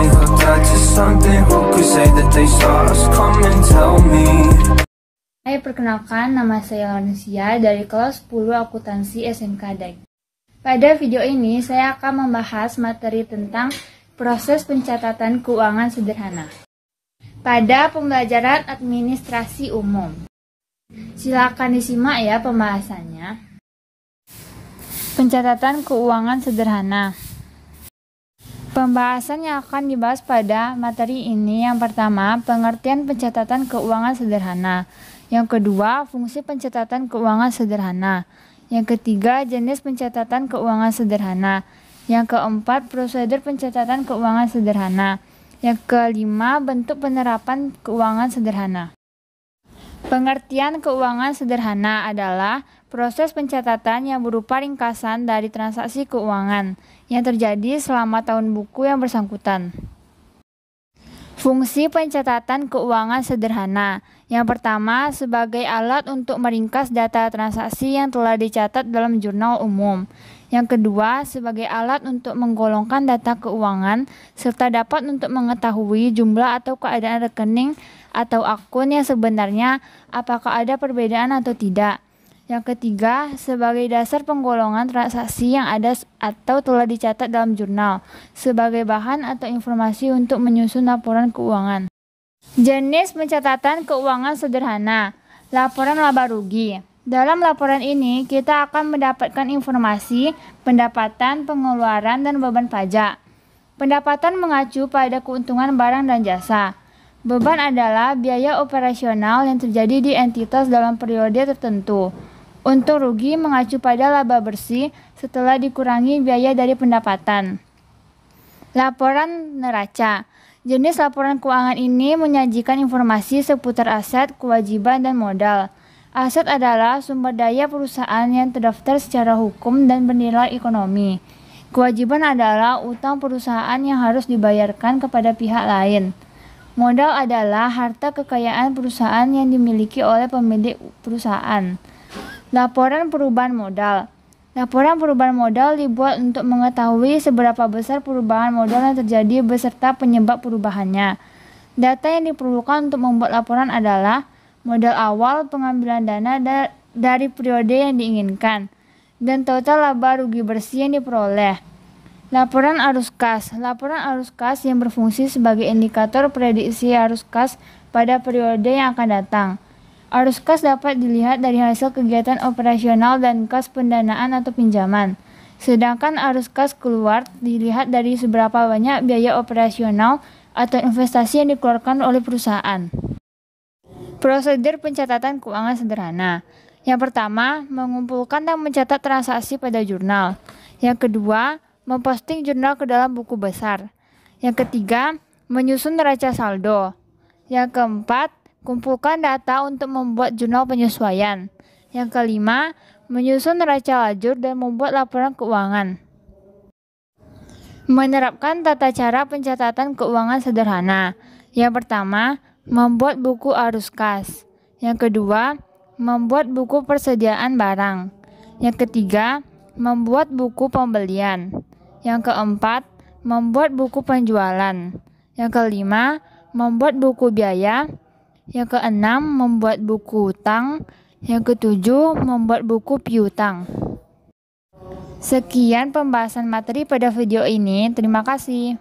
me hooked up to something. Who could say that they saw us? Come and tell me. Hai, perkenalkan, nama saya Laurencia dari kelas 10 akuntansi SMK Deg. Pada video ini saya akan membahas materi tentang proses pencatatan keuangan sederhana pada pembelajaran administrasi umum. Silakan disimak ya pembahasannya. Pencatatan keuangan sederhana. Pembahasan yang akan dibahas pada materi ini yang pertama, pengertian pencatatan keuangan sederhana. Yang kedua, fungsi pencatatan keuangan sederhana. Yang ketiga, jenis pencatatan keuangan sederhana. Yang keempat, prosedur pencatatan keuangan sederhana. Yang kelima, bentuk penerapan keuangan sederhana. Pengertian keuangan sederhana adalah proses pencatatan yang berupa ringkasan dari transaksi keuangan yang terjadi selama tahun buku yang bersangkutan. Fungsi pencatatan keuangan sederhana. Yang pertama, sebagai alat untuk meringkas data transaksi yang telah dicatat dalam jurnal umum. Yang kedua, sebagai alat untuk menggolongkan data keuangan serta dapat untuk mengetahui jumlah atau keadaan rekening atau akun yang sebenarnya, apakah ada perbedaan atau tidak. Yang ketiga, sebagai dasar penggolongan transaksi yang ada atau telah dicatat dalam jurnal, sebagai bahan atau informasi untuk menyusun laporan keuangan. Jenis pencatatan keuangan sederhana. Laporan laba rugi. Dalam laporan ini, kita akan mendapatkan informasi pendapatan, pengeluaran, dan beban pajak. Pendapatan mengacu pada keuntungan barang dan jasa. Beban adalah biaya operasional yang terjadi di entitas dalam periode tertentu. Untung rugi mengacu pada laba bersih setelah dikurangi biaya dari pendapatan. Laporan neraca. Jenis laporan keuangan ini menyajikan informasi seputar aset, kewajiban, dan modal. Aset adalah sumber daya perusahaan yang terdaftar secara hukum dan bernilai ekonomi. Kewajiban adalah utang perusahaan yang harus dibayarkan kepada pihak lain. Modal adalah harta kekayaan perusahaan yang dimiliki oleh pemilik perusahaan. Laporan perubahan modal. Laporan perubahan modal dibuat untuk mengetahui seberapa besar perubahan modal yang terjadi beserta penyebab perubahannya. Data yang diperlukan untuk membuat laporan adalah modal awal, pengambilan dana dari periode yang diinginkan, dan total laba rugi bersih yang diperoleh. Laporan arus kas. Laporan arus kas yang berfungsi sebagai indikator prediksi arus kas pada periode yang akan datang. Arus kas dapat dilihat dari hasil kegiatan operasional dan kas pendanaan atau pinjaman. Sedangkan arus kas keluar dilihat dari seberapa banyak biaya operasional atau investasi yang dikeluarkan oleh perusahaan. Prosedur pencatatan keuangan sederhana. Yang pertama, mengumpulkan dan mencatat transaksi pada jurnal. Yang kedua, memposting jurnal ke dalam buku besar. Yang ketiga, menyusun neraca saldo. Yang keempat, kumpulkan data untuk membuat jurnal penyesuaian. Yang kelima, menyusun neraca lajur dan membuat laporan keuangan. Menerapkan tata cara pencatatan keuangan sederhana. Yang pertama, membuat buku arus kas. Yang kedua, membuat buku persediaan barang. Yang ketiga, membuat buku pembelian. Yang keempat, membuat buku penjualan. Yang kelima, membuat buku biaya. Yang keenam, membuat buku utang. Yang ketujuh, membuat buku piutang. Sekian pembahasan materi pada video ini. Terima kasih.